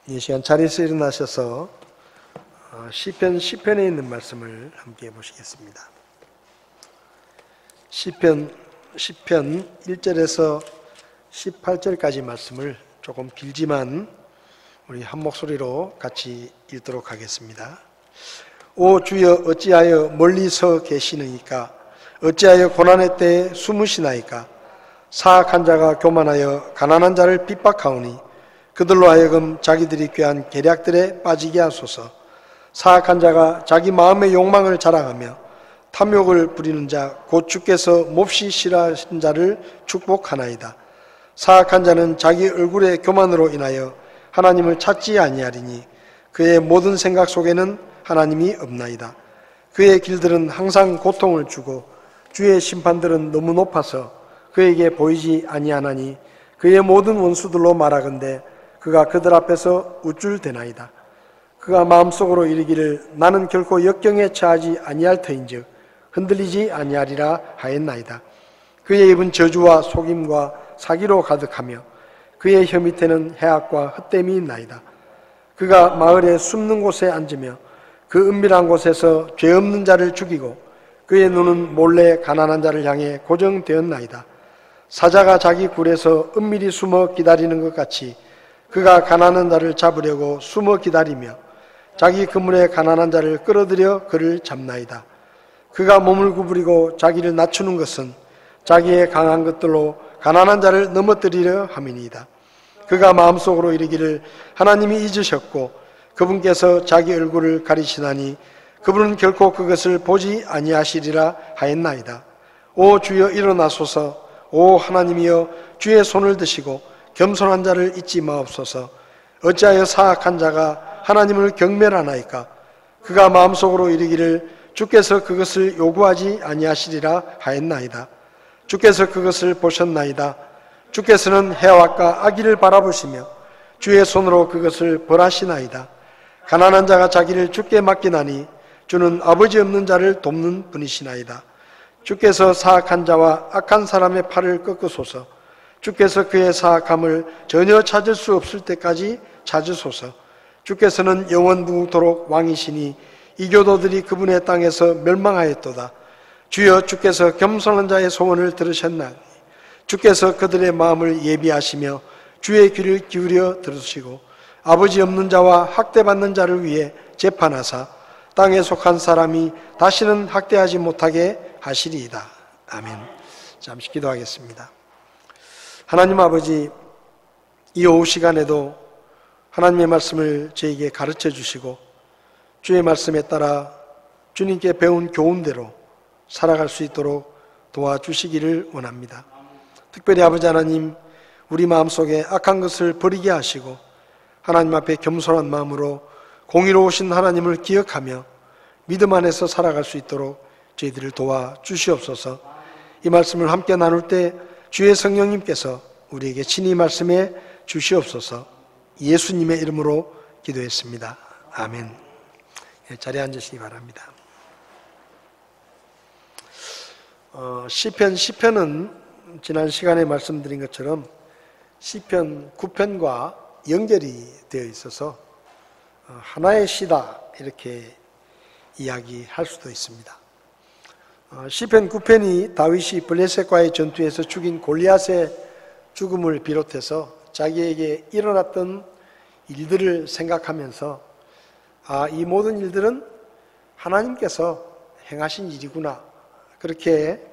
이 시간 자리에서 일어나셔서 시편 10편에 있는 말씀을 함께 보시겠습니다. 시편 10편 1절에서 18절까지 말씀을 조금 길지만 우리 한 목소리로 같이 읽도록 하겠습니다. 오 주여, 어찌하여 멀리서 계시느니까? 어찌하여 고난의 때에 숨으시나이까? 사악한 자가 교만하여 가난한 자를 핍박하오니 그들로 하여금 자기들이 꾀한 계략들에 빠지게 하소서. 사악한 자가 자기 마음의 욕망을 자랑하며 탐욕을 부리는 자 곧 주께서 몹시 싫어하신 자를 축복하나이다. 사악한 자는 자기 얼굴의 교만으로 인하여 하나님을 찾지 아니하리니 그의 모든 생각 속에는 하나님이 없나이다. 그의 길들은 항상 고통을 주고 주의 심판들은 너무 높아서 그에게 보이지 아니하나니 그의 모든 원수들로 말하건대 그가 그들 앞에서 우쭐대나이다. 그가 마음속으로 이르기를 나는 결코 역경에 처하지 아니할 터인즉 흔들리지 아니하리라 하였나이다. 그의 입은 저주와 속임과 사기로 가득하며 그의 혀 밑에는 해악과 헛됨이 있나이다. 그가 마을에 숨는 곳에 앉으며 그 은밀한 곳에서 죄 없는 자를 죽이고 그의 눈은 몰래 가난한 자를 향해 고정되었나이다. 사자가 자기 굴에서 은밀히 숨어 기다리는 것 같이 그가 가난한 자를 잡으려고 숨어 기다리며 자기 그물에 가난한 자를 끌어들여 그를 잡나이다. 그가 몸을 구부리고 자기를 낮추는 것은 자기의 강한 것들로 가난한 자를 넘어뜨리려 함이니이다. 그가 마음속으로 이르기를 하나님이 잊으셨고 그분께서 자기 얼굴을 가리시나니 그분은 결코 그것을 보지 아니하시리라 하였나이다. 오 주여 일어나소서. 오 하나님이여 주의 손을 드시고 겸손한 자를 잊지 마옵소서. 어찌하여 사악한 자가 하나님을 경멸하나이까? 그가 마음속으로 이르기를 주께서 그것을 요구하지 아니하시리라 하였나이다. 주께서 그것을 보셨나이다. 주께서는 해악과 악의를 바라보시며 주의 손으로 그것을 벌하시나이다. 가난한 자가 자기를 주께 맡기나니 주는 아버지 없는 자를 돕는 분이시나이다. 주께서 사악한 자와 악한 사람의 팔을 꺾으소서. 주께서 그의 사악함을 전혀 찾을 수 없을 때까지 찾으소서. 주께서는 영원무토록 왕이시니 이교도들이 그분의 땅에서 멸망하였도다. 주여 주께서 겸손한 자의 소원을 들으셨나니 주께서 그들의 마음을 예비하시며 주의 귀를 기울여 들으시고 아버지 없는 자와 학대받는 자를 위해 재판하사 땅에 속한 사람이 다시는 학대하지 못하게 하시리이다. 아멘. 잠시 기도하겠습니다. 하나님 아버지, 이 오후 시간에도 하나님의 말씀을 저에게 가르쳐 주시고 주의 말씀에 따라 주님께 배운 교훈대로 살아갈 수 있도록 도와주시기를 원합니다. 특별히 아버지 하나님, 우리 마음속에 악한 것을 버리게 하시고 하나님 앞에 겸손한 마음으로 공의로우신 하나님을 기억하며 믿음 안에서 살아갈 수 있도록 저희들을 도와주시옵소서. 이 말씀을 함께 나눌 때 주의 성령님께서 우리에게 친히 말씀해 주시옵소서. 예수님의 이름으로 기도했습니다. 아멘. 자리에 앉으시기 바랍니다. 시편 10편은 지난 시간에 말씀드린 것처럼 시편 9편과 연결이 되어 있어서 하나의 시다 이렇게 이야기할 수도 있습니다. 시편 9편이 다윗이 블레셋과의 전투에서 죽인 골리앗의 죽음을 비롯해서 자기에게 일어났던 일들을 생각하면서 이 모든 일들은 하나님께서 행하신 일이구나, 그렇게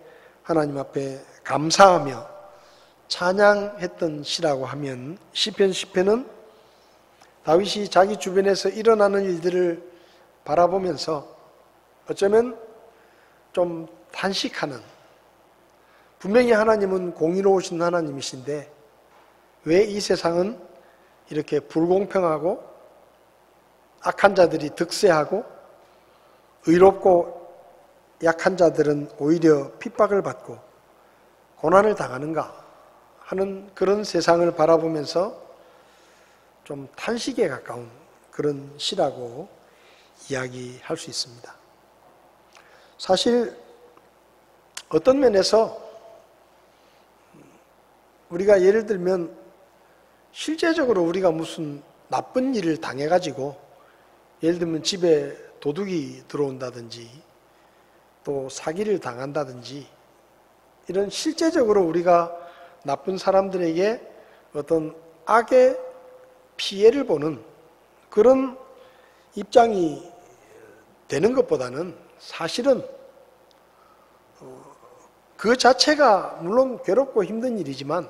하나님 앞에 감사하며 찬양했던 시라고 하면 시편 10편은 다윗이 자기 주변에서 일어나는 일들을 바라보면서 어쩌면 좀 탄식하는, 분명히 하나님은 공의로우신 하나님이신데 왜 이 세상은 이렇게 불공평하고 악한 자들이 득세하고 의롭고 약한 자들은 오히려 핍박을 받고 고난을 당하는가 하는 그런 세상을 바라보면서 좀 탄식에 가까운 그런 시라고 이야기할 수 있습니다. 사실 어떤 면에서 우리가 예를 들면 실제적으로 우리가 무슨 나쁜 일을 당해가지고 예를 들면 집에 도둑이 들어온다든지 또 사기를 당한다든지 이런 실제적으로 우리가 나쁜 사람들에게 어떤 악의 피해를 보는 그런 입장이 되는 것보다는 사실은 그 자체가 물론 괴롭고 힘든 일이지만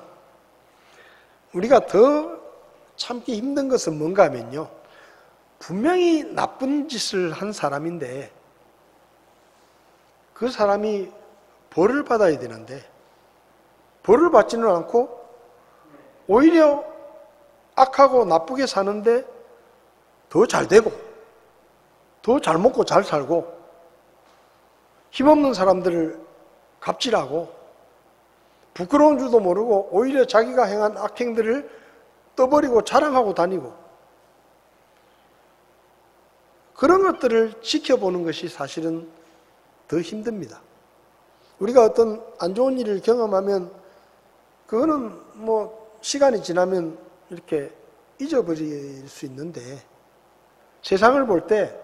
우리가 더 참기 힘든 것은 뭔가 하면요, 분명히 나쁜 짓을 한 사람인데 그 사람이 벌을 받아야 되는데 벌을 받지는 않고 오히려 악하고 나쁘게 사는데 더 잘 되고 더 잘 먹고 잘 살고 힘없는 사람들을 갑질하고 부끄러운 줄도 모르고 오히려 자기가 행한 악행들을 떠버리고 자랑하고 다니고 그런 것들을 지켜보는 것이 사실은 더 힘듭니다. 우리가 어떤 안 좋은 일을 경험하면 그거는 뭐 시간이 지나면 이렇게 잊어버릴 수 있는데 세상을 볼 때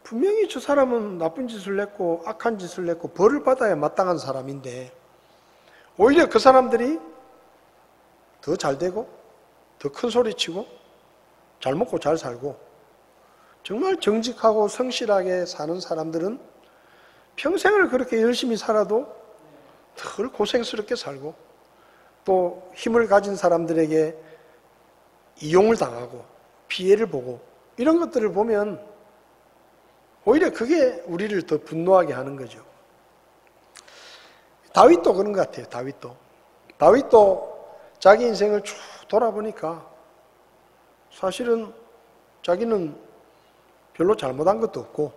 분명히 저 사람은 나쁜 짓을 했고 악한 짓을 했고 벌을 받아야 마땅한 사람인데 오히려 그 사람들이 더 잘 되고 더 큰 소리 치고 잘 먹고 잘 살고 정말 정직하고 성실하게 사는 사람들은 평생을 그렇게 열심히 살아도 덜 고생스럽게 살고 또 힘을 가진 사람들에게 이용을 당하고 피해를 보고 이런 것들을 보면 오히려 그게 우리를 더 분노하게 하는 거죠. 다윗도 그런 것 같아요. 다윗도 자기 인생을 쭉 돌아보니까 사실은 자기는 별로 잘못한 것도 없고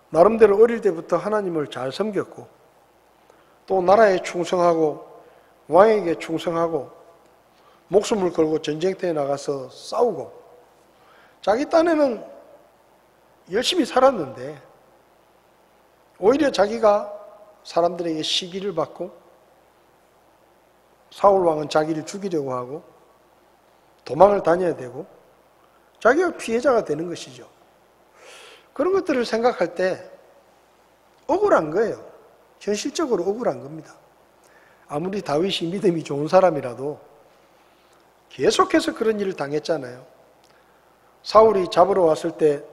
나름대로 어릴 때부터 하나님을 잘 섬겼고 또 나라에 충성하고 왕에게 충성하고 목숨을 걸고 전쟁터에 나가서 싸우고 자기 딴에는 열심히 살았는데 오히려 자기가 사람들에게 시기를 받고 사울 왕은 자기를 죽이려고 하고 도망을 다녀야 되고 자기가 피해자가 되는 것이죠. 그런 것들을 생각할 때 억울한 거예요. 현실적으로 억울한 겁니다. 아무리 다윗이 믿음이 좋은 사람이라도 계속해서 그런 일을 당했잖아요. 사울이 잡으러 왔을 때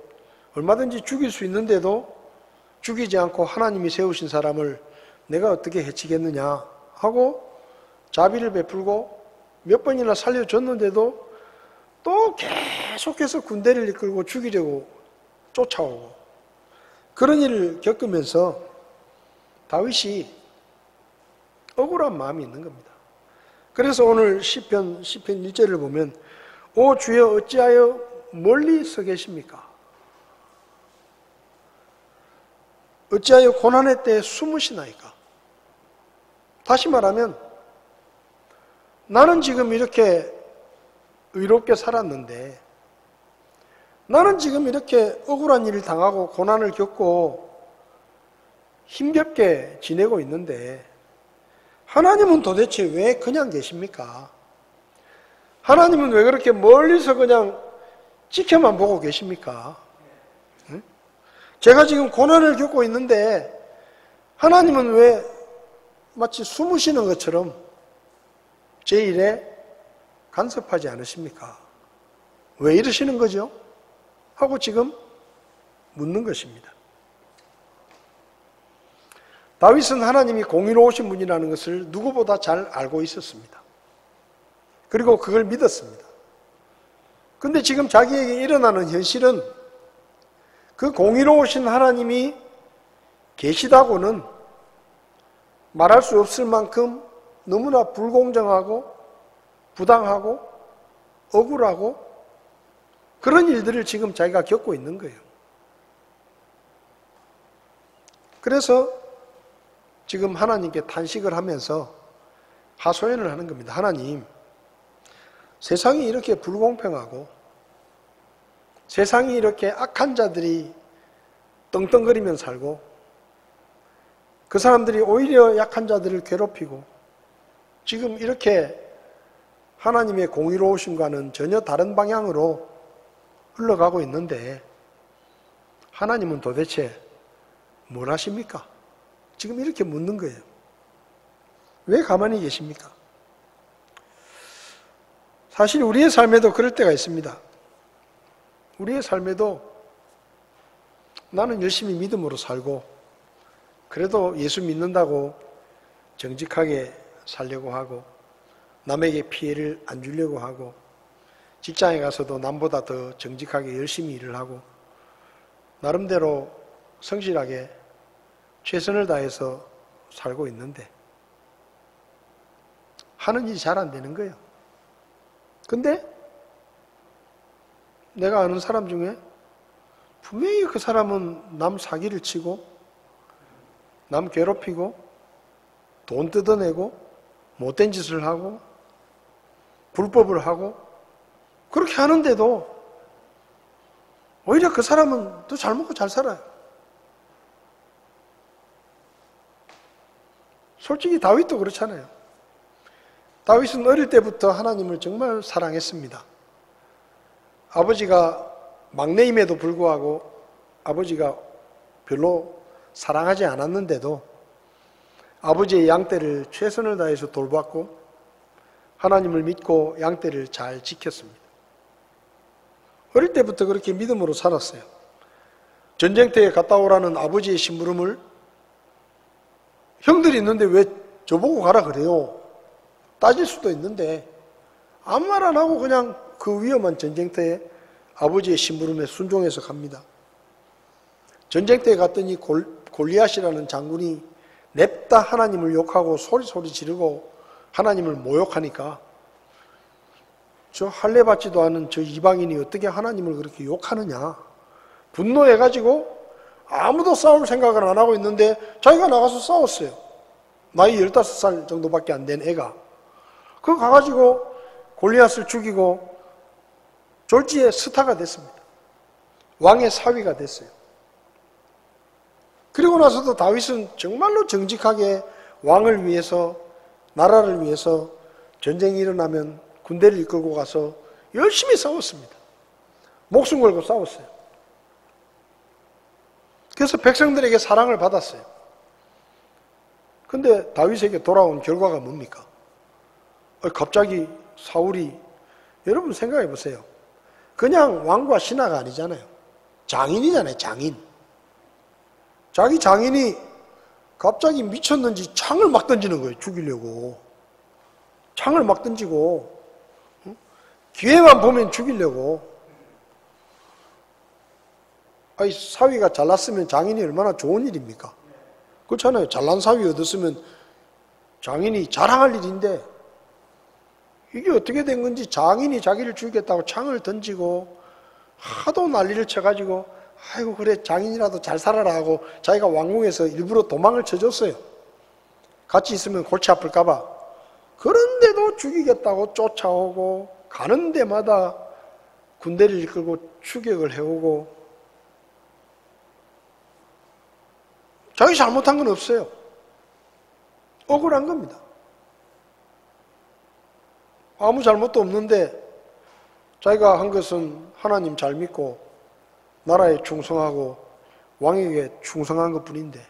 얼마든지 죽일 수 있는데도 죽이지 않고 하나님이 세우신 사람을 내가 어떻게 해치겠느냐 하고 자비를 베풀고 몇 번이나 살려줬는데도 또 계속해서 군대를 이끌고 죽이려고 쫓아오고 그런 일을 겪으면서 다윗이 억울한 마음이 있는 겁니다. 그래서 오늘 시편 1절을 보면 오 주여 어찌하여 멀리 서 계십니까? 어찌하여 고난의 때에 숨으시나이까? 다시 말하면 나는 지금 이렇게 의롭게 살았는데 나는 지금 이렇게 억울한 일을 당하고 고난을 겪고 힘겹게 지내고 있는데 하나님은 도대체 왜 그냥 계십니까? 하나님은 왜 그렇게 멀리서 그냥 지켜만 보고 계십니까? 응? 제가 지금 고난을 겪고 있는데 하나님은 왜 마치 숨으시는 것처럼 제 일에 간섭하지 않으십니까? 왜 이러시는 거죠? 하고 지금 묻는 것입니다. 다윗은 하나님이 공의로우신 분이라는 것을 누구보다 잘 알고 있었습니다. 그리고 그걸 믿었습니다. 근데 지금 자기에게 일어나는 현실은 그 공의로우신 하나님이 계시다고는 말할 수 없을 만큼 너무나 불공정하고 부당하고 억울하고 그런 일들을 지금 자기가 겪고 있는 거예요. 그래서 지금 하나님께 탄식을 하면서 하소연을 하는 겁니다. 하나님, 세상이 이렇게 불공평하고 세상이 이렇게 악한 자들이 떵떵거리면 살고 그 사람들이 오히려 약한 자들을 괴롭히고 지금 이렇게 하나님의 공의로우심과는 전혀 다른 방향으로 흘러가고 있는데 하나님은 도대체 뭘 하십니까? 지금 이렇게 묻는 거예요. 왜 가만히 계십니까? 사실 우리의 삶에도 그럴 때가 있습니다. 우리의 삶에도 나는 열심히 믿음으로 살고 그래도 예수 믿는다고 정직하게 살려고 하고 남에게 피해를 안 주려고 하고 직장에 가서도 남보다 더 정직하게 열심히 일을 하고 나름대로 성실하게 최선을 다해서 살고 있는데 하는 일이 잘 안 되는 거예요. 근데 내가 아는 사람 중에 분명히 그 사람은 남 사기를 치고 남 괴롭히고 돈 뜯어내고 못된 짓을 하고 불법을 하고 그렇게 하는데도 오히려 그 사람은 더 잘 먹고 잘 살아요. 솔직히 다윗도 그렇잖아요. 다윗은 어릴 때부터 하나님을 정말 사랑했습니다. 아버지가 막내임에도 불구하고 아버지가 별로 사랑하지 않았는데도 아버지의 양떼를 최선을 다해서 돌봤고 하나님을 믿고 양떼를 잘 지켰습니다. 어릴 때부터 그렇게 믿음으로 살았어요. 전쟁터에 갔다 오라는 아버지의 심부름을 형들이 있는데 왜 저보고 가라 그래요? 따질 수도 있는데 아무 말 안 하고 그냥 그 위험한 전쟁터에 아버지의 심부름에 순종해서 갑니다. 전쟁터에 갔더니 골리앗이라는 장군이 냅다 하나님을 욕하고 소리 지르고 하나님을 모욕하니까 저 할례 받지도 않은 저 이방인이 어떻게 하나님을 그렇게 욕하느냐 분노해가지고 아무도 싸울 생각을 안 하고 있는데 자기가 나가서 싸웠어요. 나이 15살 정도밖에 안 된 애가 그거 가가지고 골리앗을 죽이고 졸지에 스타가 됐습니다. 왕의 사위가 됐어요. 그리고 나서도 다윗은 정말로 정직하게 왕을 위해서 나라를 위해서 전쟁이 일어나면 군대를 이끌고 가서 열심히 싸웠습니다. 목숨 걸고 싸웠어요. 그래서 백성들에게 사랑을 받았어요. 근데 다윗에게 돌아온 결과가 뭡니까? 갑자기 사울이 여러분 생각해 보세요. 그냥 왕과 신하가 아니잖아요. 장인이잖아요. 장인. 자기 장인이 갑자기 미쳤는지 창을 막 던지는 거예요. 죽이려고. 창을 막 던지고 기회만 보면 죽이려고. 아니, 사위가 잘났으면 장인이 얼마나 좋은 일입니까? 그렇잖아요. 잘난 사위 얻었으면 장인이 자랑할 일인데 이게 어떻게 된 건지 장인이 자기를 죽이겠다고 창을 던지고 하도 난리를 쳐가지고 아이고 그래 장인이라도 잘 살아라 하고 자기가 왕궁에서 일부러 도망을 쳐줬어요. 같이 있으면 골치 아플까 봐. 그런데도 죽이겠다고 쫓아오고 가는 데마다 군대를 이끌고 추격을 해오고 자기 잘못한 건 없어요. 억울한 겁니다. 아무 잘못도 없는데 자기가 한 것은 하나님 잘 믿고 나라에 충성하고 왕에게 충성한 것뿐인데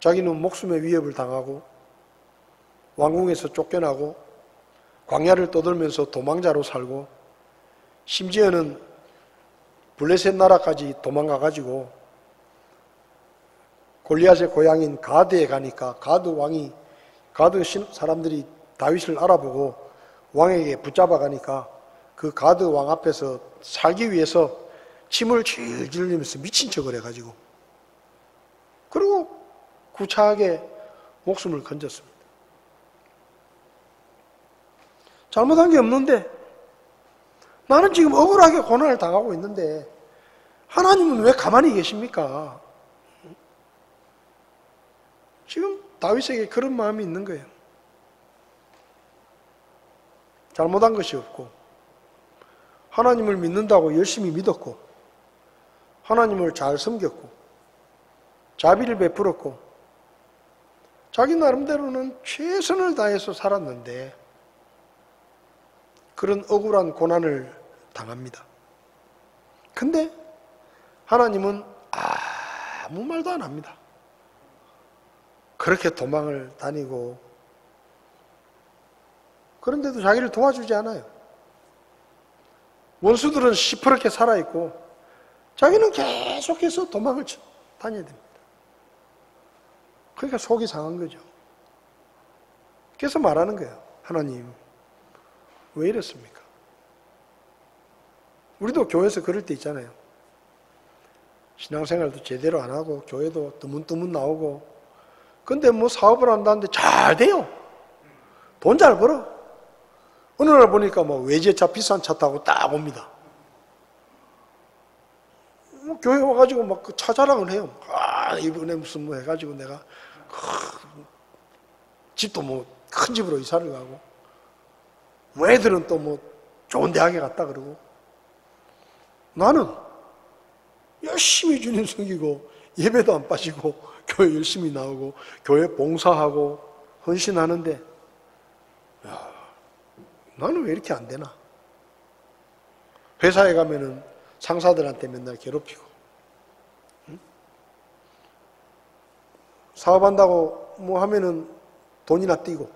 자기는 목숨의 위협을 당하고 왕궁에서 쫓겨나고 광야를 떠돌면서 도망자로 살고 심지어는 블레셋 나라까지 도망가가지고 골리앗의 고향인 가드에 가니까 가드 사람들이 다윗을 알아보고 왕에게 붙잡아 가니까 그 가드 왕 앞에서 살기 위해서 침을 질질 흘리면서 미친 척을 해가지고 그리고 구차하게 목숨을 건졌습니다. 잘못한 게 없는데 나는 지금 억울하게 고난을 당하고 있는데 하나님은 왜 가만히 계십니까? 지금 다윗에게 그런 마음이 있는 거예요. 잘못한 것이 없고 하나님을 믿는다고 열심히 믿었고 하나님을 잘 섬겼고 자비를 베풀었고 자기 나름대로는 최선을 다해서 살았는데 그런 억울한 고난을 당합니다. 근데 하나님은 아무 말도 안 합니다. 그렇게 도망을 다니고 그런데도 자기를 도와주지 않아요. 원수들은 시퍼렇게 살아있고 자기는 계속해서 도망을 다녀야 됩니다. 그러니까 속이 상한 거죠. 그래서 말하는 거예요. 하나님, 왜 이렇습니까? 우리도 교회에서 그럴 때 있잖아요. 신앙생활도 제대로 안 하고 교회도 뜨문뜨문 나오고 근데 뭐 사업을 한다는데 잘 돼요. 돈 잘 벌어. 어느 날 보니까 뭐 외제차 비싼 차 타고 딱 옵니다. 뭐 교회 와가지고 막 그 차 자랑을 해요. 이번에 무슨 뭐 해가지고 내가 집도 뭐 큰 집으로 이사를 가고 뭐 애들은 또 뭐 좋은 대학에 갔다 그러고 나는 열심히 주님 섬기고 예배도 안 빠지고 교회 열심히 나오고 교회 봉사하고 헌신하는데 나는 왜 이렇게 안 되나? 회사에 가면은 상사들한테 맨날 괴롭히고 사업한다고 뭐 하면은 돈이나 띄고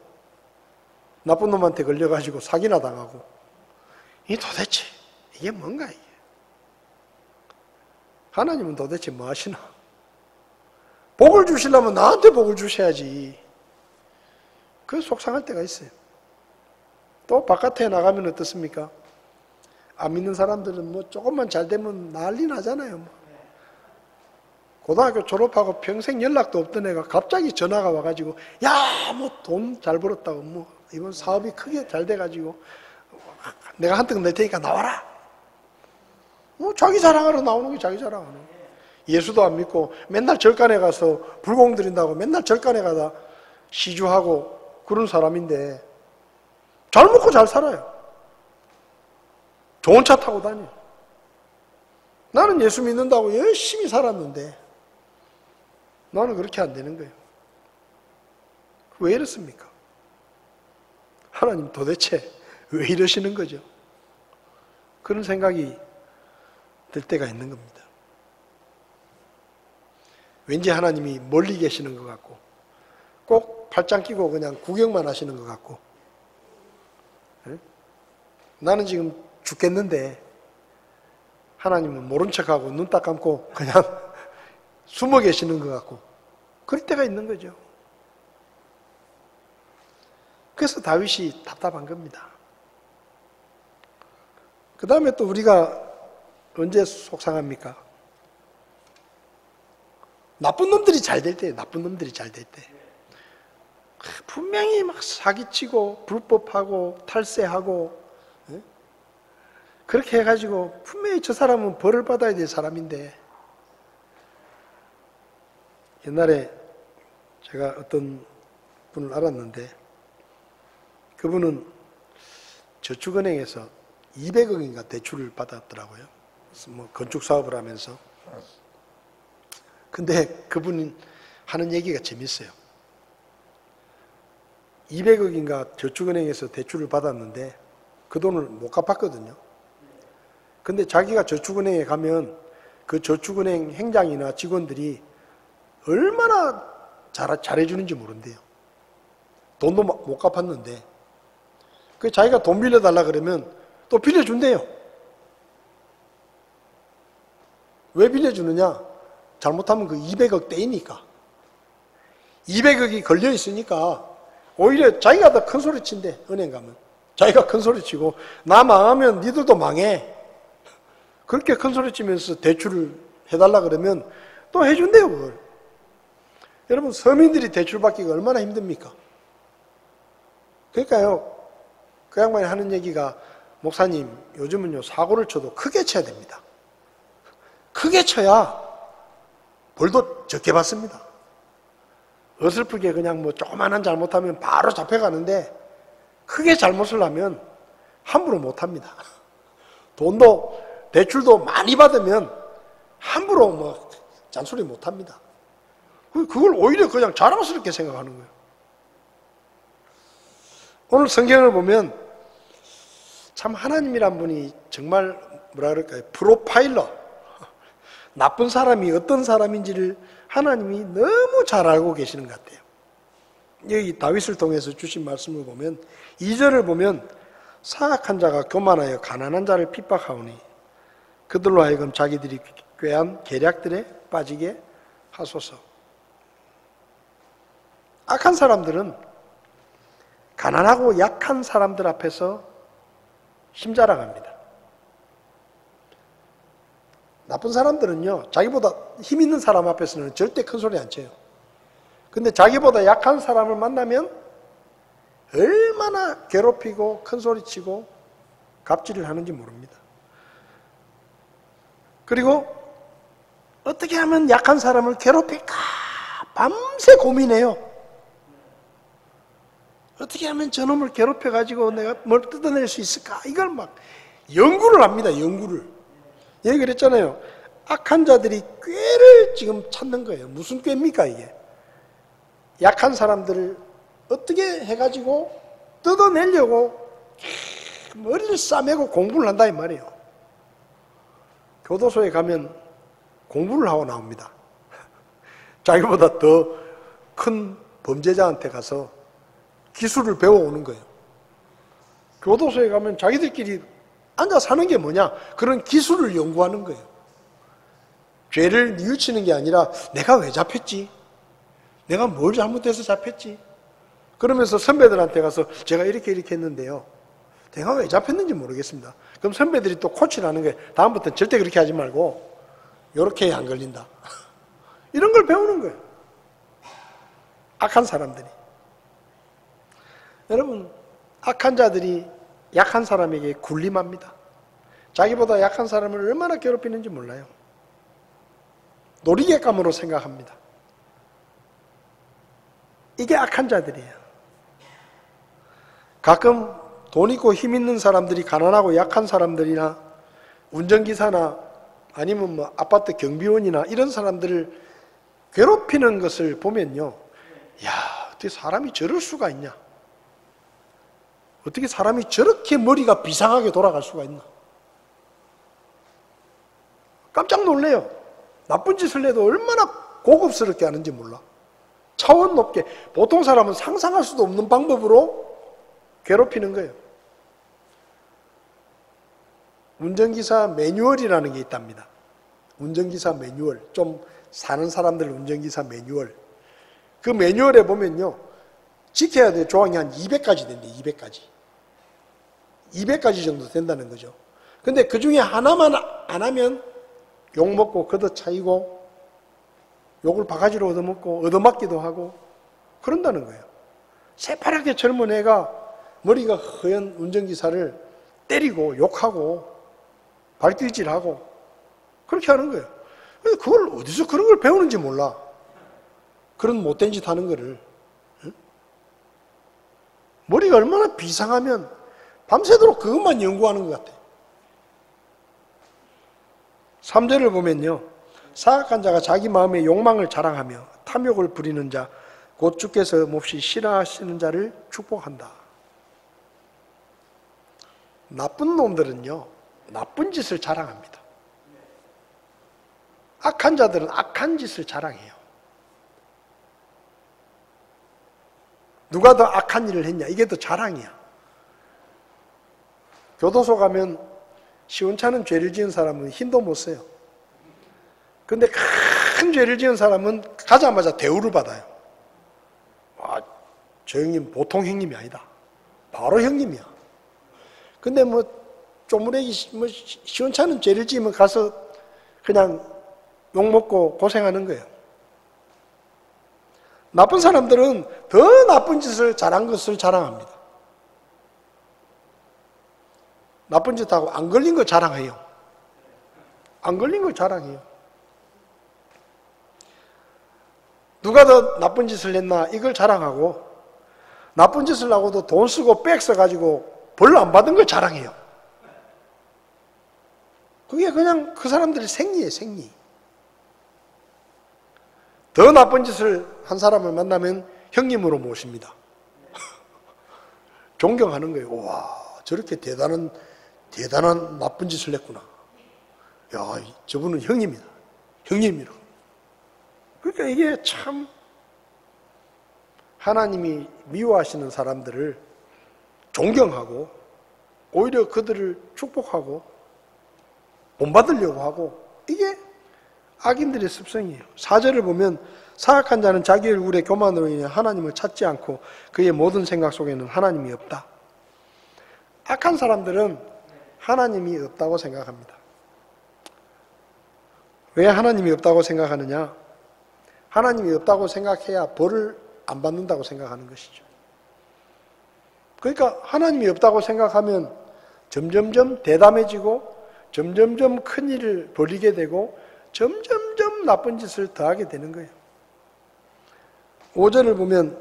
나쁜 놈한테 걸려가지고 사기나 당하고 이 도대체 이게 뭔가 이게 하나님은 도대체 뭐 하시나? 복을 주시려면 나한테 복을 주셔야지. 그 속상할 때가 있어요. 또 바깥에 나가면 어떻습니까? 안 믿는 사람들은 뭐 조금만 잘 되면 난리 나잖아요. 뭐. 고등학교 졸업하고 평생 연락도 없던 애가 갑자기 전화가 와가지고 야, 뭐 돈 잘 벌었다고 뭐 이번 사업이 크게 잘 돼가지고 내가 한턱 낼 테니까 나와라. 뭐 자기 자랑하러 나오는 게 자기 자랑하는 거예요. 예수도 안 믿고 맨날 절간에 가서 불공 드린다고 맨날 절간에 가다 시주하고 그런 사람인데 잘 먹고 잘 살아요. 좋은 차 타고 다녀요. 나는 예수 믿는다고 열심히 살았는데 나는 그렇게 안 되는 거예요. 왜 이렇습니까? 하나님 도대체 왜 이러시는 거죠? 그런 생각이 들 때가 있는 겁니다. 왠지 하나님이 멀리 계시는 것 같고 꼭 팔짱 끼고 그냥 구경만 하시는 것 같고 나는 지금 죽겠는데 하나님은 모른 척하고 눈 딱 감고 그냥 숨어 계시는 것 같고 그럴 때가 있는 거죠. 그래서 다윗이 답답한 겁니다. 그 다음에 또 우리가 언제 속상합니까? 나쁜 놈들이 잘 될 때, 나쁜 놈들이 잘 될 때. 분명히 막 사기치고 불법하고 탈세하고 그렇게 해가지고 분명히 저 사람은 벌을 받아야 될 사람인데 옛날에 제가 어떤 분을 알았는데 그분은 저축은행에서 200억인가 대출을 받았더라고요. 뭐 건축 사업을 하면서. 근데 그분이 하는 얘기가 재밌어요. 200억인가 저축은행에서 대출을 받았는데 그 돈을 못 갚았거든요. 근데 자기가 저축은행에 가면 그 저축은행 행장이나 직원들이 얼마나 잘해주는지 모른대요. 돈도 못 갚았는데 그 자기가 돈 빌려달라 그러면 또 빌려준대요. 왜 빌려주느냐? 잘못하면 그 200억 떼이니까. 200억이 걸려 있으니까 오히려 자기가 더 큰 소리 친대. 은행 가면 자기가 큰 소리 치고 나 망하면 니들도 망해. 그렇게 큰 소리 치면서 대출을 해달라 그러면 또 해준대요. 그걸. 여러분 서민들이 대출 받기가 얼마나 힘듭니까? 그러니까요 그 양반이 하는 얘기가 목사님 요즘은요 사고를 쳐도 크게 쳐야 됩니다. 크게 쳐야 벌도 적게 받습니다. 어설프게 그냥 뭐 조그만한 잘못하면 바로 잡혀가는데 크게 잘못을 하면 함부로 못합니다. 돈도 대출도 많이 받으면 함부로 뭐 잔소리 못합니다. 그걸 오히려 그냥 자랑스럽게 생각하는 거예요. 오늘 성경을 보면 참 하나님이란 분이 정말 뭐라 그럴까요? 프로파일러. 나쁜 사람이 어떤 사람인지를 하나님이 너무 잘 알고 계시는 것 같아요. 여기 다윗을 통해서 주신 말씀을 보면 2절을 보면 사악한 자가 교만하여 가난한 자를 핍박하오니 그들로 하여금 자기들이 꾀한 계략들에 빠지게 하소서. 악한 사람들은 가난하고 약한 사람들 앞에서 힘자랑합니다. 나쁜 사람들은요, 자기보다 힘 있는 사람 앞에서는 절대 큰 소리 안 쳐요. 근데 자기보다 약한 사람을 만나면 얼마나 괴롭히고 큰 소리 치고 갑질을 하는지 모릅니다. 그리고 어떻게 하면 약한 사람을 괴롭힐까 밤새 고민해요. 어떻게 하면 저놈을 괴롭혀가지고 내가 뭘 뜯어낼 수 있을까? 이걸 막 연구를 합니다. 연구를. 여기 그랬잖아요. 악한 자들이 꾀를 지금 찾는 거예요. 무슨 꾀입니까 이게? 약한 사람들을 어떻게 해가지고 뜯어내려고 머리를 싸매고 공부를 한다 이 말이에요. 교도소에 가면 공부를 하고 나옵니다. 자기보다 더 큰 범죄자한테 가서 기술을 배워오는 거예요. 교도소에 가면 자기들끼리 앉아 사는 게 뭐냐? 그런 기술을 연구하는 거예요. 죄를 뉘우치는 게 아니라 내가 왜 잡혔지? 내가 뭘 잘못해서 잡혔지? 그러면서 선배들한테 가서 제가 이렇게 했는데요. 내가 왜 잡혔는지 모르겠습니다. 그럼 선배들이 또 코치를 하는 거예요. 다음부터는 절대 그렇게 하지 말고 이렇게 해야 안 걸린다. 이런 걸 배우는 거예요. 악한 사람들이. 여러분, 악한 자들이 약한 사람에게 군림합니다. 자기보다 약한 사람을 얼마나 괴롭히는지 몰라요. 놀이개감으로 생각합니다. 이게 악한 자들이에요. 가끔 돈 있고 힘 있는 사람들이 가난하고 약한 사람들이나 운전기사나 아니면 뭐 아파트 경비원이나 이런 사람들을 괴롭히는 것을 보면요. 야, 어떻게 사람이 저럴 수가 있냐? 어떻게 사람이 저렇게 머리가 비상하게 돌아갈 수가 있나? 깜짝 놀래요. 나쁜 짓을 해도 얼마나 고급스럽게 하는지 몰라. 차원 높게, 보통 사람은 상상할 수도 없는 방법으로 괴롭히는 거예요. 운전기사 매뉴얼이라는 게 있답니다. 운전기사 매뉴얼, 좀 사는 사람들 운전기사 매뉴얼. 그 매뉴얼에 보면요, 지켜야 될 조항이 한 200가지 된대, 200가지. 200가지 정도 된다는 거죠. 근데 그 중에 하나만 안 하면 욕먹고 걷어차이고 욕을 바가지로 얻어먹고 얻어맞기도 하고 그런다는 거예요. 새파랗게 젊은 애가 머리가 허연 운전기사를 때리고 욕하고 발길질하고 그렇게 하는 거예요. 근데 그걸 어디서 그런 걸 배우는지 몰라. 그런 못된 짓 하는 거를. 응? 머리가 얼마나 비상하면 밤새도록 그것만 연구하는 것 같아. 3절을 보면요. 사악한 자가 자기 마음의 욕망을 자랑하며 탐욕을 부리는 자, 곧 주께서 몹시 싫어하시는 자를 축복한다. 나쁜 놈들은요, 나쁜 짓을 자랑합니다. 악한 자들은 악한 짓을 자랑해요. 누가 더 악한 일을 했냐, 이게 더 자랑이야. 교도소 가면 시원찮은 죄를 지은 사람은 힘도 못 써요. 근데 큰 죄를 지은 사람은 가자마자 대우를 받아요. 아, 저 형님 보통 형님이 아니다. 바로 형님이야. 근데 뭐 쪼무레기 뭐 시원찮은 죄를 지으면 가서 그냥 욕먹고 고생하는 거예요. 나쁜 사람들은 더 나쁜 짓을 잘한 것을 자랑합니다. 나쁜 짓 하고 안 걸린 거 자랑해요. 안 걸린 거 자랑해요. 누가 더 나쁜 짓을 했나 이걸 자랑하고 나쁜 짓을 하고도 돈 쓰고 백 써가지고 벌 안 받은 걸 자랑해요. 그게 그냥 그 사람들의 생리예요, 생리. 더 나쁜 짓을 한 사람을 만나면 형님으로 모십니다. 존경하는 거예요. 와, 저렇게 대단한 나쁜 짓을 했구나. 야, 저분은 형님이다. 형님이라. 그러니까 이게 참 하나님이 미워하시는 사람들을 존경하고 오히려 그들을 축복하고 본받으려고 하고, 이게 악인들의 습성이에요. 4절을 보면 사악한 자는 자기 얼굴의 교만으로 인해 하나님을 찾지 않고 그의 모든 생각 속에는 하나님이 없다. 악한 사람들은 하나님이 없다고 생각합니다. 왜 하나님이 없다고 생각하느냐? 하나님이 없다고 생각해야 벌을 안 받는다고 생각하는 것이죠. 그러니까 하나님이 없다고 생각하면 점점점 대담해지고 점점점 큰 일을 벌이게 되고 점점점 나쁜 짓을 더하게 되는 거예요. 5절을 보면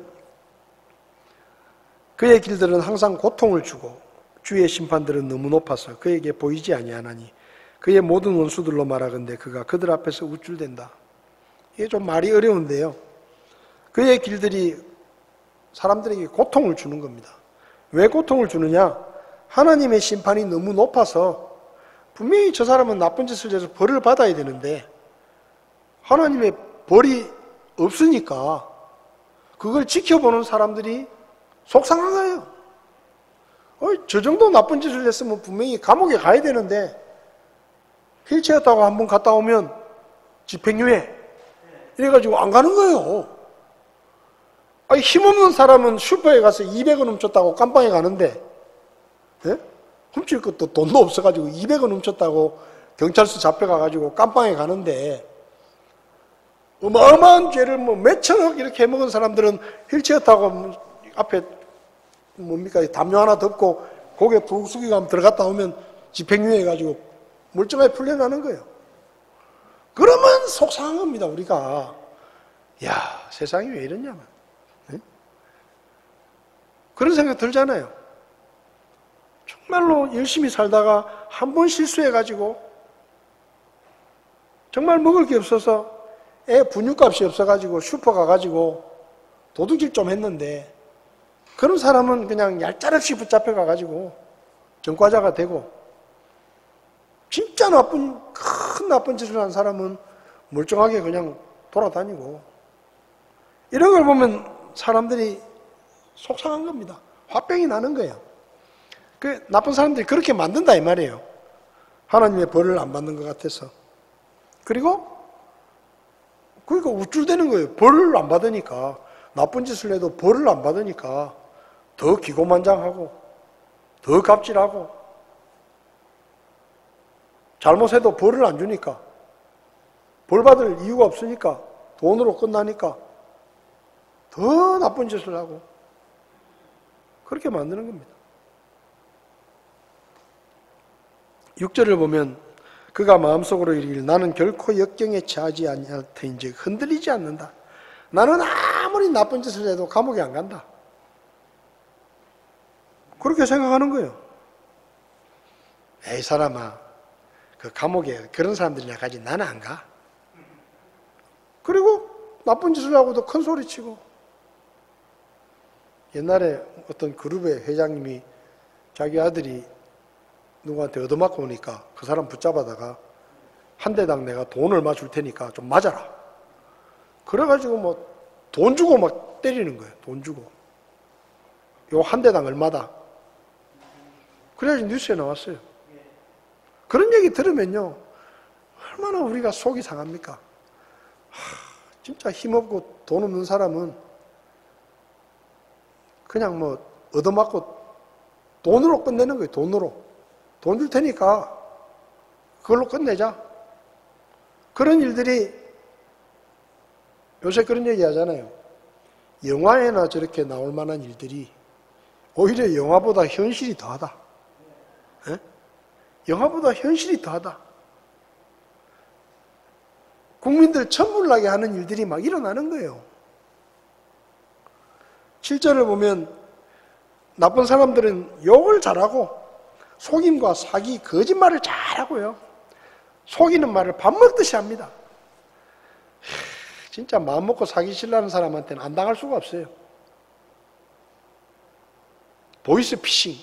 그의 길들은 항상 고통을 주고 주의 심판들은 너무 높아서 그에게 보이지 아니하나니 그의 모든 원수들로 말하건대 그가 그들 앞에서 우쭐댄다. 이게 좀 말이 어려운데요. 그의 길들이 사람들에게 고통을 주는 겁니다. 왜 고통을 주느냐? 하나님의 심판이 너무 높아서 분명히 저 사람은 나쁜 짓을 해서 벌을 받아야 되는데 하나님의 벌이 없으니까 그걸 지켜보는 사람들이 속상한 거예요. 저 정도 나쁜 짓을 했으면 분명히 감옥에 가야 되는데 휠체어 타고 한번 갔다 오면 집행유예 이래가지고 안 가는 거예요. 힘없는 사람은 슈퍼에 가서 200원 훔쳤다고 깜빵에 가는데, 예? 훔칠 것도 돈도 없어가지고 200원 훔쳤다고 경찰서 잡혀가가지고 깜빵에 가는데, 어마어마한 죄를 몇천억 이렇게 해먹은 사람들은 휠체어 타고 앞에 담요 하나 덮고 고개 푹 숙이고 한번 들어갔다 오면 집행유예 해가지고 멀쩡하게 풀려나는 거예요. 그러면 속상한 겁니다, 우리가. 야, 세상이 왜 이러냐면. 네? 그런 생각 들잖아요. 정말로 열심히 살다가 한 번 실수해가지고 정말 먹을 게 없어서 애 분유값이 없어가지고 슈퍼 가가지고 도둑질 좀 했는데 그런 사람은 그냥 얄짤없이 붙잡혀가가지고 전과자가 되고, 진짜 큰 나쁜 짓을 한 사람은 멀쩡하게 그냥 돌아다니고, 이런 걸 보면 사람들이 속상한 겁니다. 화병이 나는 거예요. 그 나쁜 사람들이 그렇게 만든다 이 말이에요. 하나님의 벌을 안 받는 것 같아서. 그러니까 우쭐대는 거예요. 벌을 안 받으니까, 나쁜 짓을 해도 벌을 안 받으니까 더 기고만장하고 더 갑질하고, 잘못해도 벌을 안 주니까, 벌 받을 이유가 없으니까, 돈으로 끝나니까 더 나쁜 짓을 하고 그렇게 만드는 겁니다. 6절을 보면 그가 마음속으로 이르기를 나는 결코 역경에 처하지 아니할 터인즉 흔들리지 않는다. 나는 아무리 나쁜 짓을 해도 감옥에 안 간다. 그렇게 생각하는 거예요. 에이 사람아, 그 감옥에 그런 사람들이나 가지 나는 안 가. 그리고 나쁜 짓을 하고도 큰 소리 치고. 옛날에 어떤 그룹의 회장님이 자기 아들이 누구한테 얻어맞고 오니까 그 사람 붙잡아다가 한 대당 내가 돈 얼마 줄 테니까 좀 맞아라. 그래가지고 돈 주고 막 때리는 거예요. 돈 주고. 요 한 대당 얼마다. 그래야지 뉴스에 나왔어요. 그런 얘기 들으면요, 얼마나 우리가 속이 상합니까? 진짜 힘없고 돈 없는 사람은 그냥 얻어맞고 돈으로 끝내는 거예요. 돈으로. 돈 줄 테니까 그걸로 끝내자. 그런 일들이 요새 그런 얘기 하잖아요. 영화에나 저렇게 나올 만한 일들이 오히려 영화보다 현실이 더하다. 에? 영화보다 현실이 더하다. 국민들 천불나게 하는 일들이 막 일어나는 거예요. 7절을 보면 나쁜 사람들은 욕을 잘하고 속임과 사기, 거짓말을 잘하고요. 속이는 말을 밥 먹듯이 합니다. 진짜 마음 먹고 사기치려는 사람한테는 안 당할 수가 없어요. 보이스 피싱.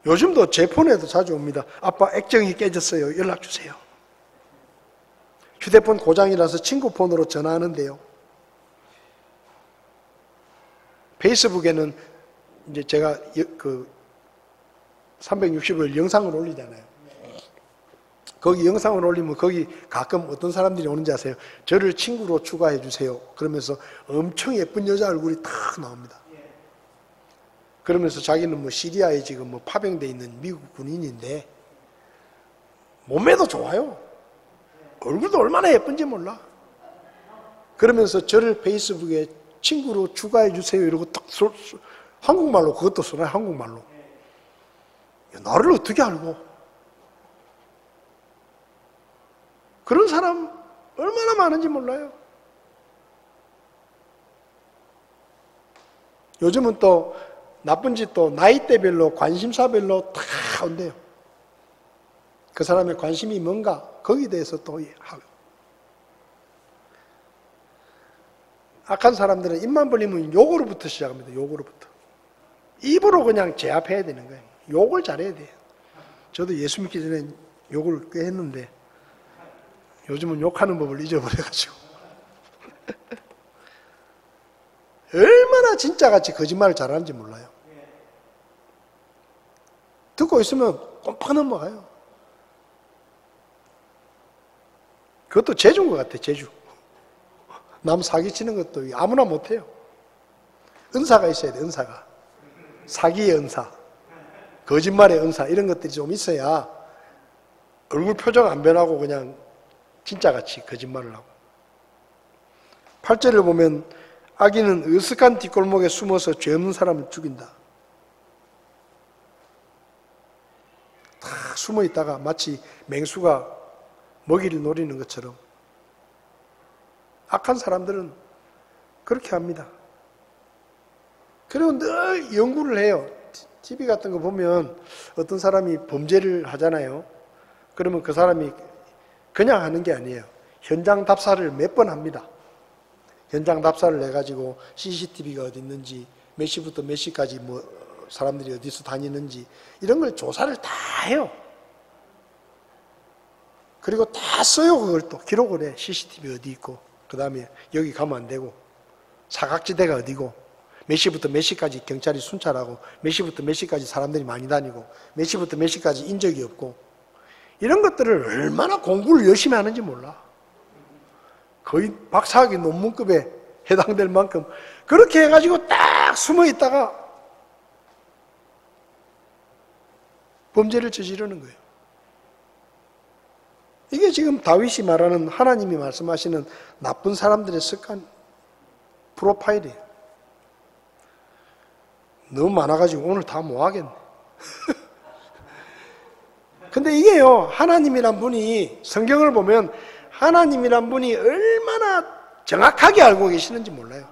요즘도 제 폰에도 자주 옵니다. 아빠 액정이 깨졌어요. 연락 주세요. 휴대폰 고장이라서 친구 폰으로 전화하는데요. 페이스북에는 이제 제가 그 365일 영상을 올리잖아요. 거기 영상을 올리면 거기 가끔 어떤 사람들이 오는지 아세요? 저를 친구로 추가해 주세요. 그러면서 엄청 예쁜 여자 얼굴이 탁 나옵니다. 그러면서 자기는 뭐 시리아에 지금 뭐 파병돼 있는 미국 군인인데 몸매도 좋아요. 얼굴도 얼마나 예쁜지 몰라. 그러면서 저를 페이스북에 친구로 추가해 주세요 이러고 딱 한국말로 그것도 써놔요. 한국말로. 나를 어떻게 알고? 그런 사람 얼마나 많은지 몰라요. 요즘은 또 나쁜 짓도 나이대별로 관심사별로 다 온대요. 그 사람의 관심이 뭔가 거기에 대해서 또 하고. 악한 사람들은 입만 벌리면 욕으로부터 시작합니다. 욕으로부터. 입으로 그냥 제압해야 되는 거예요. 욕을 잘해야 돼요. 저도 예수 믿기 전에 욕을 꽤 했는데 요즘은 욕하는 법을 잊어버려가지고 얼마나 진짜같이 거짓말을 잘하는지 몰라요. 듣고 있으면 꼼빡 넘어가요. 그것도 재주인 것 같아. 재주. 남 사기치는 것도 아무나 못해요. 은사가 있어야 돼. 은사가. 사기의 은사, 거짓말의 은사 이런 것들이 좀 있어야 얼굴 표정 안 변하고 그냥 진짜같이 거짓말을 하고. 8절을 보면 악인은 으슥한 뒷골목에 숨어서 죄 없는 사람을 죽인다. 다 숨어 있다가 마치 맹수가 먹이를 노리는 것처럼 악한 사람들은 그렇게 합니다. 그리고 늘 연구를 해요. TV 같은 거 보면 어떤 사람이 범죄를 하잖아요. 그러면 그 사람이 그냥 하는 게 아니에요. 현장 답사를 몇 번 합니다. 현장 답사를 해가지고 CCTV가 어디 있는지, 몇 시부터 몇 시까지 뭐 사람들이 어디서 다니는지 이런 걸 조사를 다 해요. 그리고 다 써요. 그걸 또 기록을 해. CCTV 어디 있고, 그 다음에 여기 가면 안 되고, 사각지대가 어디고, 몇 시부터 몇 시까지 경찰이 순찰하고, 몇 시부터 몇 시까지 사람들이 많이 다니고, 몇 시부터 몇 시까지 인적이 없고, 이런 것들을 얼마나 공부를 열심히 하는지 몰라. 거의 박사학위 논문급에 해당될 만큼 그렇게 해가지고 딱 숨어 있다가 범죄를 저지르는 거예요. 이게 지금 다윗이 말하는, 하나님이 말씀하시는 나쁜 사람들의 습관, 프로파일이에요. 너무 많아가지고 오늘 다 못 하겠네. 근데 이게요, 하나님이란 분이, 성경을 보면 하나님이란 분이 얼마나 정확하게 알고 계시는지 몰라요.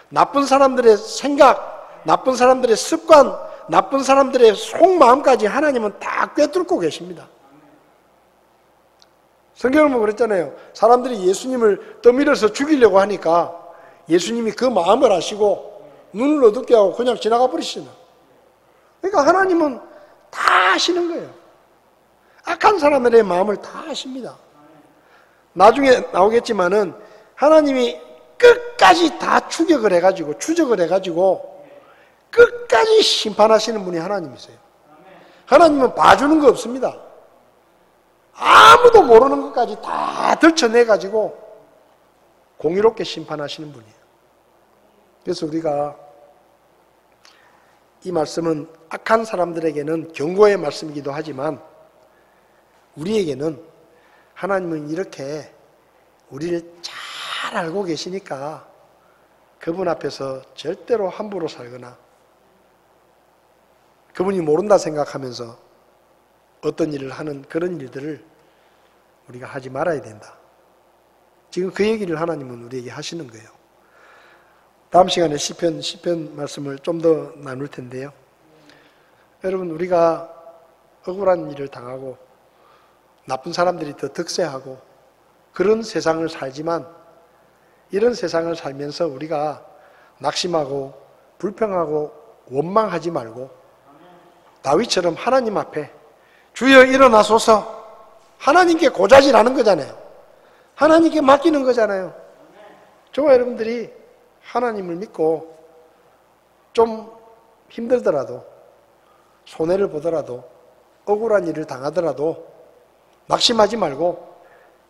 나쁜 사람들의 생각, 나쁜 사람들의 습관, 나쁜 사람들의 속마음까지 하나님은 다 꿰뚫고 계십니다. 성경을 보면 그랬잖아요. 사람들이 예수님을 떠밀어서 죽이려고 하니까 예수님이 그 마음을 아시고 눈을 어둡게 하고 그냥 지나가 버리시나. 그러니까 하나님은 다 아시는 거예요. 악한 사람들의 마음을 다 아십니다. 나중에 나오겠지만은 하나님이 끝까지 다 추적을 해가지고 끝까지 심판하시는 분이 하나님이세요. 하나님은 봐주는 거 없습니다. 아무도 모르는 것까지 다 들춰내가지고 공의롭게 심판하시는 분이에요. 그래서 우리가 이 말씀은 악한 사람들에게는 경고의 말씀이기도 하지만 우리에게는 하나님은 이렇게 우리를 잘 알고 계시니까 그분 앞에서 절대로 함부로 살거나 그분이 모른다 생각하면서 어떤 일을 하는 그런 일들을 우리가 하지 말아야 된다. 지금 그 얘기를 하나님은 우리에게 하시는 거예요. 다음 시간에 시편 말씀을 좀 더 나눌 텐데요. 여러분, 우리가 억울한 일을 당하고 나쁜 사람들이 더 득세하고 그런 세상을 살지만 이런 세상을 살면서 우리가 낙심하고 불평하고 원망하지 말고 다윗처럼 하나님 앞에 주여 일어나소서, 하나님께 고자질하는 거잖아요. 하나님께 맡기는 거잖아요. 저와 여러분들이 하나님을 믿고 좀 힘들더라도, 손해를 보더라도, 억울한 일을 당하더라도 낙심하지 말고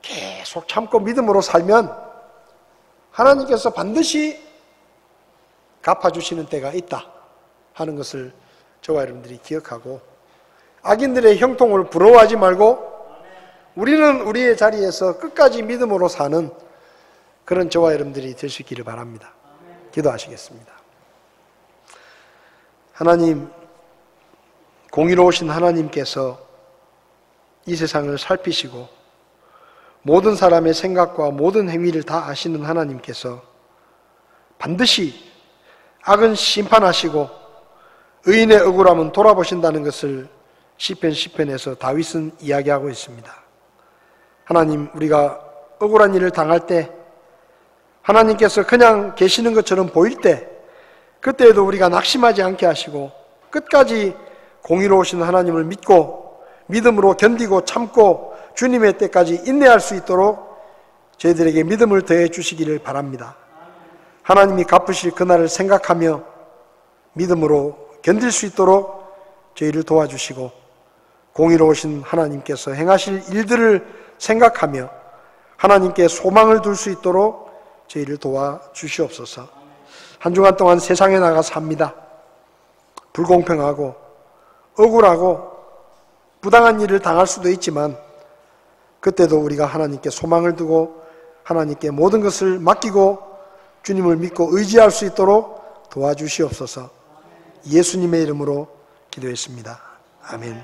계속 참고 믿음으로 살면 하나님께서 반드시 갚아주시는 때가 있다 하는 것을 저와 여러분들이 기억하고, 악인들의 형통을 부러워하지 말고 우리는 우리의 자리에서 끝까지 믿음으로 사는 그런 저와 여러분들이 될 수 있기를 바랍니다. 기도하시겠습니다. 하나님, 공의로우신 하나님께서 이 세상을 살피시고 모든 사람의 생각과 모든 행위를 다 아시는 하나님께서 반드시 악은 심판하시고 의인의 억울함은 돌아보신다는 것을 시편 10편에서 다윗은 이야기하고 있습니다. 하나님, 우리가 억울한 일을 당할 때, 하나님께서 그냥 계시는 것처럼 보일 때, 그때에도 우리가 낙심하지 않게 하시고 끝까지 공의로우신 하나님을 믿고 믿음으로 견디고 참고 주님의 때까지 인내할 수 있도록 저희들에게 믿음을 더해 주시기를 바랍니다. 하나님이 갚으실 그날을 생각하며 믿음으로 견딜 수 있도록 저희를 도와주시고, 공의로우신 하나님께서 행하실 일들을 생각하며 하나님께 소망을 둘 수 있도록 저희를 도와주시옵소서. 한 주간 동안 세상에 나가 삽니다. 불공평하고 억울하고 부당한 일을 당할 수도 있지만 그때도 우리가 하나님께 소망을 두고 하나님께 모든 것을 맡기고 주님을 믿고 의지할 수 있도록 도와주시옵소서. 예수님의 이름으로 기도했습니다. 아멘.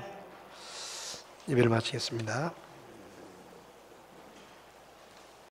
예배를 마치겠습니다.